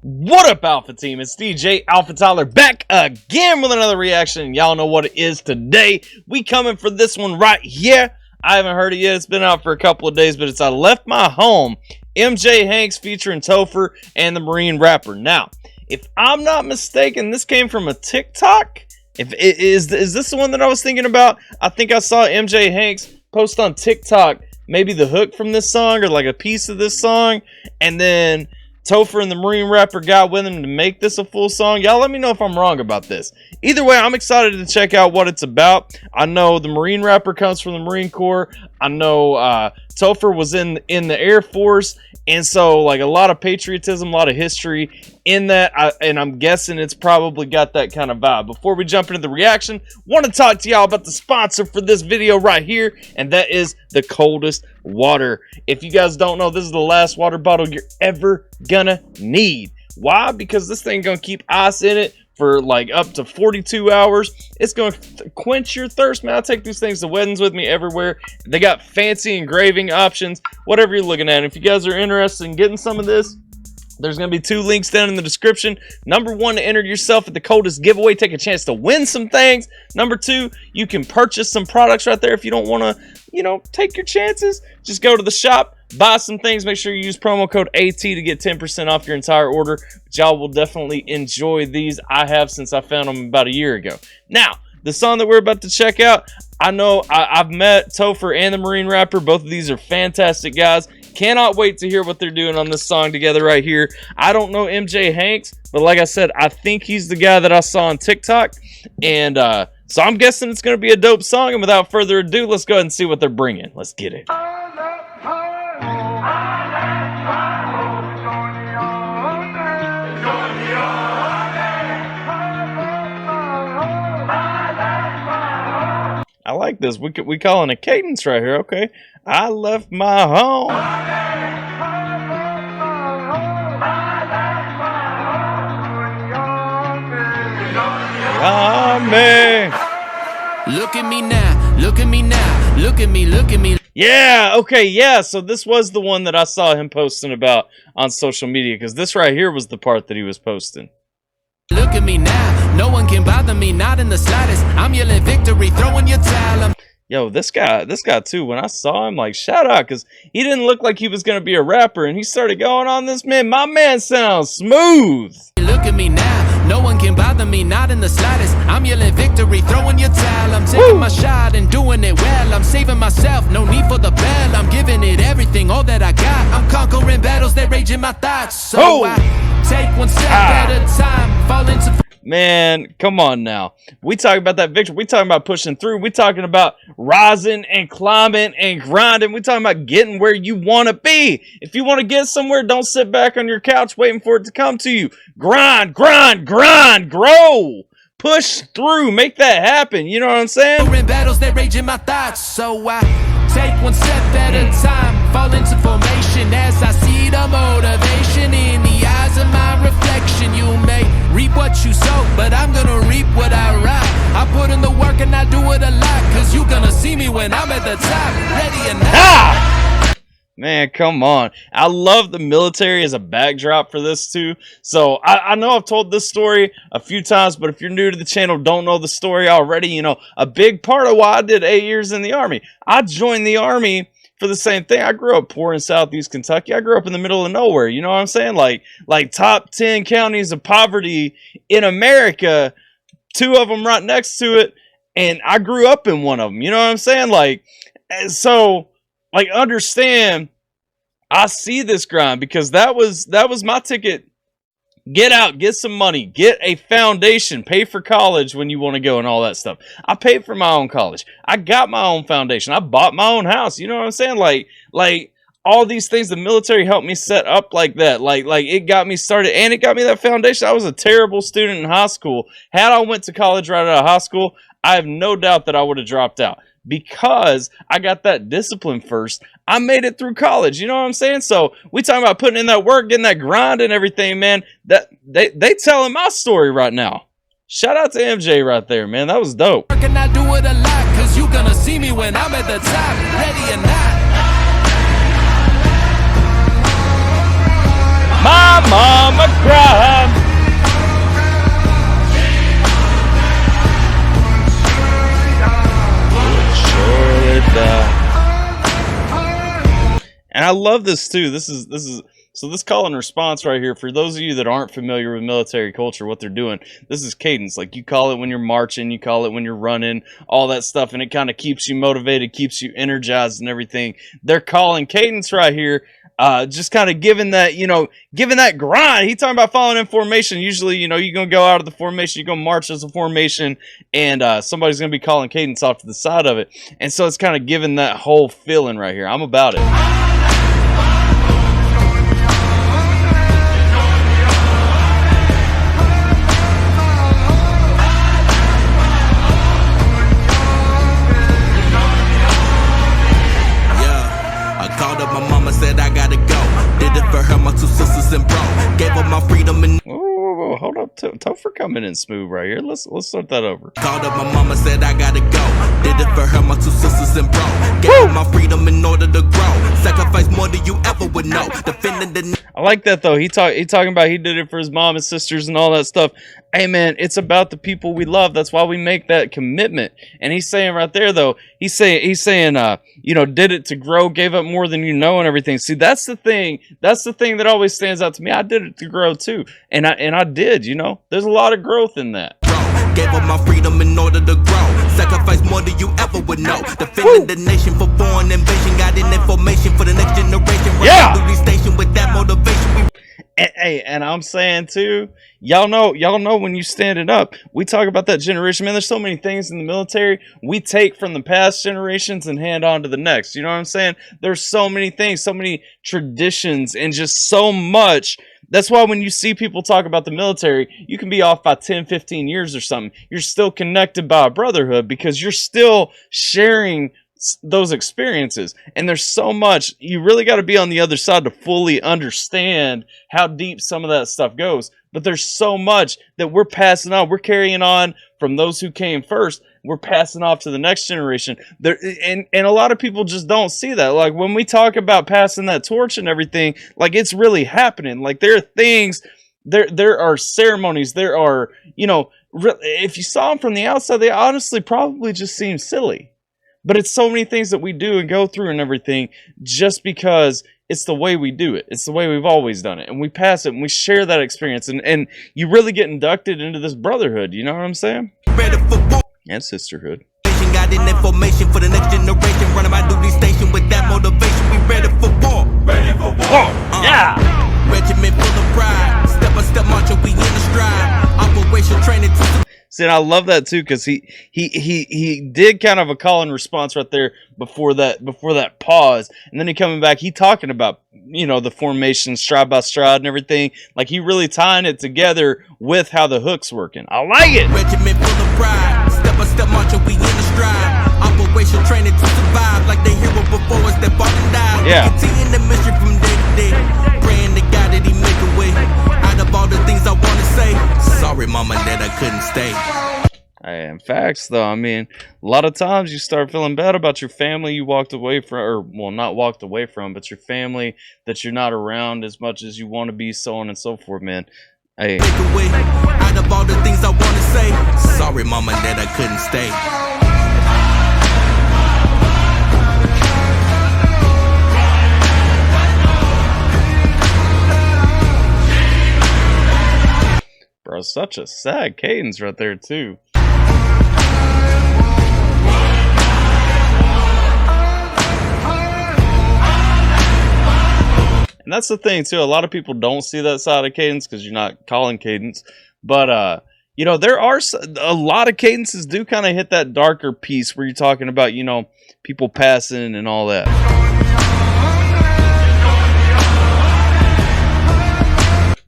What up, Alpha Team? It's DJ AlphaTyler back again with another reaction. Y'all know what it is today. We coming for this one right here. I haven't heard it yet. It's been out for a couple of days, but it's I Left My Home. MJHanks featuring Topher and the Marine rapper. Now, if I'm not mistaken, this came from a TikTok. Is this the one that I was thinking about? I think I saw MJHanks post on TikTok maybe the hook from this song or like a piece of this song, and then Topher and the Marine rapper got with him to make this a full song. Y'all let me know if I'm wrong about this. Either way, I'm excited to check out what it's about. I know the Marine rapper comes from the Marine Corps. I know Topher was in the Air Force, and so like a lot of patriotism, a lot of history in that, and I'm guessing it's probably got that kind of vibe. Before we jump into the reaction, want to talk to y'all about the sponsor for this video right here, and that is the coldest water. If you guys don't know, this is the last water bottle you're ever gonna need. Why? Because this thing gonna keep ice in it for like up to 42 hours. It's gonna quench your thirst, man. I take these things to weddings with me everywhere. They got fancy engraving options, whatever you're looking at. If you guys are interested in getting some of this, there's going to be 2 links down in the description. Number 1, to enter yourself at the coldest giveaway, take a chance to win some things. Number 2, you can purchase some products right there if you don't want to, take your chances. Just go to the shop, buy some things. Make sure you use promo code AT to get 10% off your entire order. But y'all will definitely enjoy these. I have since I found them about a year ago. Now, the song that we're about to check out, I know I've met Topher and the Marine rapper. Both of these are fantastic guys. Cannot wait to hear what they're doing on this song together right here. I don't know MJHanks, but like I said, I think he's the guy that I saw on TikTok. And so I'm guessing it's going to be a dope song. And without further ado, let's go ahead and see what they're bringing. Let's get it. I like this. We calling a cadence right here. Okay. I left my home. Look at me now. Look at me now. Look at me. Look at me. Yeah. Okay. Yeah. So this was the one that I saw him posting about on social media, because this right here was the part that he was posting. Look at me now. No one can bother me, not in the slightest. I'm yelling victory, throwing your towel. Yo, this guy too, when I saw him, like, shout out, because he didn't look like he was going to be a rapper, and he started going on this, man. My man sounds smooth. Look at me now. No one can bother me, not in the slightest. I'm yelling victory, throwing your towel. I'm taking my shot and doing it well. I'm saving myself, no need for the bell. I'm giving it everything, all that I got. I'm conquering battles that rage in my thoughts. So I take one step at a time, fall into... Man, come on now. We talking about that victory. We talking about pushing through. We talking about rising and climbing and grinding. We talking about getting where you want to be. If you want to get somewhere, don't sit back on your couch waiting for it to come to you. Grind, grind, grind, grow. Push through. Make that happen. You know what I'm saying? In battles that rage in my thoughts. So I take one step at a time, fall into formation as I see the motivation in the eyes of my reflection. You may reap what you sow, but I'm gonna reap what I write. I put in the work and I do it a lot, cause you gonna see me when I'm at the top, ready or not. Man, come on. I love the military as a backdrop for this too. So I know I've told this story a few times, but if you're new to the channel, don't know the story already, a big part of why I did 8 years in the Army. I joined the Army for the same thing. I grew up poor in Southeast Kentucky. I grew up in the middle of nowhere. You know what I'm saying? Like top 10 counties of poverty in America, 2 of them right next to it. And I grew up in one of them. You know what I'm saying? Understand, I see this grind because that was my ticket. Get out, get some money, get a foundation, pay for college when you want to go and all that stuff. I paid for my own college. I got my own foundation. I bought my own house. You know what I'm saying? Like all these things, the military helped me set up like that. Like it got me started and it got me that foundation. I was a terrible student in high school. Had I went to college right out of high school, I have no doubt that I would have dropped out. Because I got that discipline first, I made it through college. You know what I'm saying? So we talking about putting in that work, getting that grind and everything, man. That they telling my story right now. Shout out to MJ right there, man. That was dope. Can I do it a lot? Cause you gonna see me when I'm at the top, ready or not. My mama cried. And I love this too. So this call and response right here, for those of you that aren't familiar with military culture, what they're doing, this is cadence. Like, you call it when you're marching, you call it when you're running, all that stuff, and it kind of keeps you motivated, keeps you energized and everything. They're calling cadence right here, just kind of giving that, giving that grind. He's talking about following in formation. Usually, you're going to go out of the formation, you're going to march as a formation, and somebody's going to be calling cadence off to the side of it. And so it's kind of giving that whole feeling right here. I'm about it. Whoa, hold up, Topher coming in smooth right here. Let's start that over. Called up my mama, said I gotta go. Did it for her, my two sisters and bro. Gave up my freedom in order to grow. Sacrifice more than you ever would know. Defending the. I like that though. He talking about he did it for his mom and sisters and all that stuff. Hey man, it's about the people we love. That's why we make that commitment. And he's saying right there though, he's saying, did it to grow, gave up more than you know and everything. See, that's the thing. That's the thing that always stands out to me. I did it to grow too. And I did, there's a lot of growth in that. Gave up my freedom in order to grow. Sacrifice more than you ever would know. Defending the nation for foreign invasion. Got in information for the next generation. Yeah. Station with that motivation. And I'm saying too, y'all know when you stand it up, we talk about that generation, man. There's so many things in the military we take from the past generations and hand on to the next. You know what I'm saying? There's so many things, so many traditions, and just so much. That's why when you see people talk about the military, you can be off by 10, 15 years or something. You're still connected by a brotherhood because you're still sharing those experiences. And there's so much, you really got to be on the other side to fully understand how deep some of that stuff goes. But there's so much that we're passing on. We're carrying on from those who came first. We're passing off to the next generation. And a lot of people just don't see that. Like, when we talk about passing that torch and everything, like, it's really happening. Like, there are things, there are ceremonies, there are, if you saw them from the outside, they honestly probably just seem silly. But it's so many things that we do and go through and everything just because it's the way we do it. It's the way we've always done it. And we pass it and we share that experience. And you really get inducted into this brotherhood. You know what I'm saying? And sisterhood. Got in information for the next generation. Running my duty station with that motivation. We ready for war. Ready for war. Yeah. Regiment full of pride. Step by step marching, we in the stride. Operation training to. See, and I love that too, because he did kind of a call and response right there before that pause, and then he coming back, he talking about the formation stride by stride and everything, like he really tying it together with how the hook's working. I like it. Regiment full of pride, step by step marching, we in the stride. Operation training to survive, like they hero before us that fought and died. Yeah. Continuing the mission from day to day, praying to God that He make a way. Out of all the things I want to say, sorry mama that I couldn't stay. In facts, though, I mean, a lot of times you start feeling bad about your family you walked away from, or, well, not walked away from, but your family that you're not around as much as you want to be, so on and so forth, man. Hey. Out of all the things I want to say, sorry, mama, that I couldn't stay. Bro, such a sad cadence right there, too. And that's the thing, too. A lot of people don't see that side of cadence because you're not calling cadence. But, there are a lot of cadences do kind of hit that darker piece where you're talking about, people passing and all that.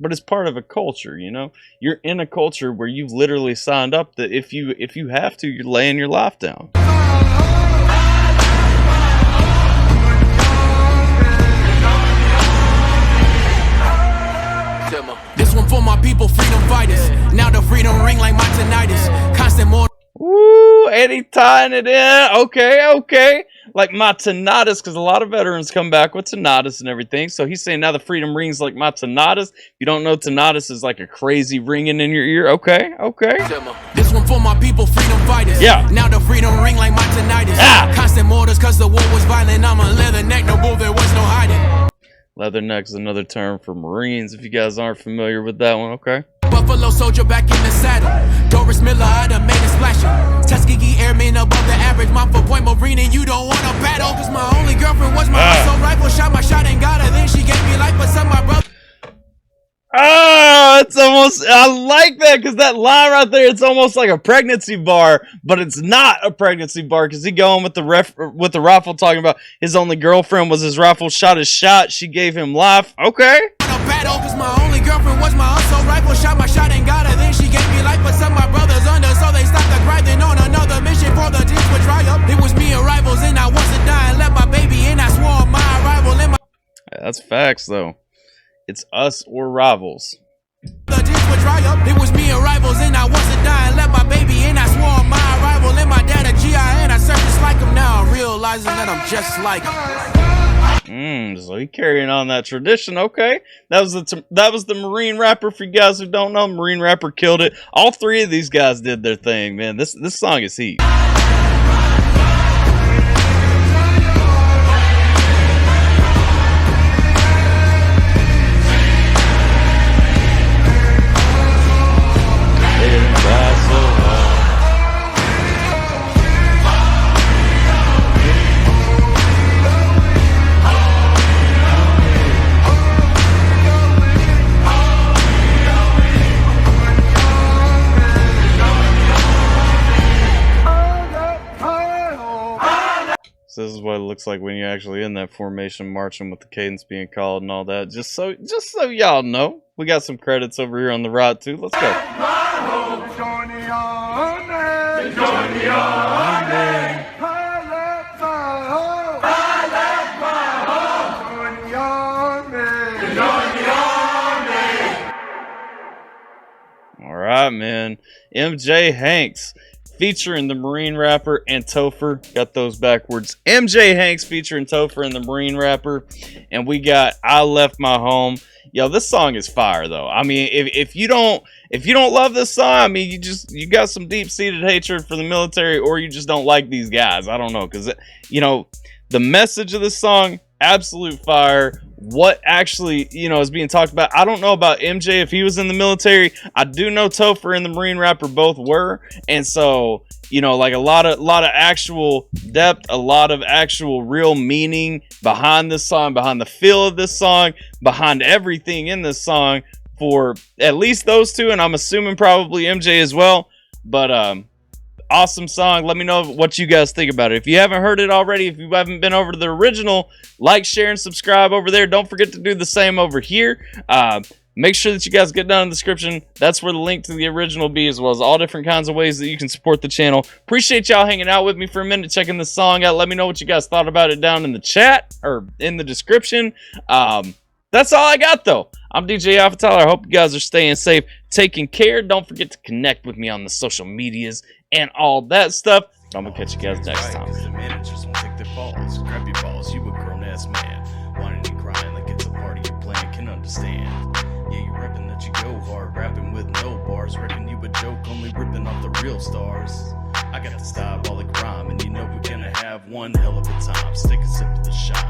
But it's part of a culture, You're in a culture where you've literally signed up that if you have to, you're laying your life down. This one for my people, freedom fighters. Now the freedom ring like my tinnitus. Constant more. Ooh, and he tying it in. Okay. like my tinnitus, because a lot of veterans come back with tinnitus and everything. So he's saying now the freedom rings like my tinnitus. If you don't know, tinnitus is like a crazy ringing in your ear. Okay. This one for my people, freedom fighters. Yeah. Now the freedom ring like my tinnitus. Constant mortars cause the war was violent. I'm a leather neck, no bull, there was no hiding. Leatherneck is another term for Marines, if you guys aren't familiar with that one. Okay. Buffalo soldier back in the saddle. Doris Miller, I done made it splashing. Tuskegee airman above the average. My 4-point Marine and you don't wanna battle. Cause my only girlfriend was my assault rifle. Shot my shot and got her. Then she gave me life, but some my brother. It's almost, I like that, because that line right there, it's almost like a pregnancy bar, but it's not a pregnancy bar, because he going with the rifle, talking about his only girlfriend was his rifle, shot his shot, she gave him life. Okay. Battle, cause my only girlfriend was my assault rifle. Shot my shot and got her. Then she gave me life, but some my brothers under, so they stopped the grinding on another mission for the teams would dry up. It was me and rivals, and I wasn't dying. Left my baby, and I swore on my arrival. In my that's facts, though. It's us or rivals. the teams would dry up. It was me and rivals, and I wasn't dying. Left my baby, and I swore on my arrival. And my dad a GI, and I surfaced like him now. I'm realizing that I'm just like him. So he carrying on that tradition. Okay, that was the Marine rapper. For you guys who don't know, Marine rapper killed it. All three of these guys did their thing, man. This song is heat. So this is what it looks like when you're actually in that formation, marching with the cadence being called and all that. Just so y'all know, we got some credits over here on the rod too. Let's go. All right, man. MJHanks. Featuring the Marine rapper and Topher. Got those backwards. MJHanks featuring Topher and the Marine rapper. And we got I Left My Home. Yo, this song is fire though. I mean, if you don't love this song, I mean, you got some deep-seated hatred for the military, or you just don't like these guys. I don't know, because the message of this song, absolute fire. What actually, is being talked about. I don't know about MJ if he was in the military. I do know Topher and the Marine rapper both were. And so, like a lot of actual depth, a lot of actual real meaning behind this song, behind the feel of this song, behind everything in this song for at least those two. And I'm assuming probably MJ as well. But, awesome song. Let me know what you guys think about it. If you haven't heard it already, if you haven't been over to the original, like, share, and subscribe over there. Don't forget to do the same over here. Make sure that you guys get down in the description. That's where the link to the original will be, as well as all different kinds of ways that you can support the channel. Appreciate y'all hanging out with me for a minute, checking this song out. Let me know what you guys thought about it down in the chat or in the description. That's all I got, though. I'm DJ AlphaTyler. I hope you guys are staying safe, taking care. Don't forget to connect with me on the social medias and all that stuff. I'm going to catch you guys next time. The managers won't take their balls. Grab your balls, you a grown-ass man. Whining and crying like it's a part of your plan, can understand. Yeah, you repping that you go hard, rapping with no bars. Reckon you a joke, only ripping off the real stars. I got the diabolic rhyme, and you know we're gonna have one hell of a time. Stick a sip of the shot.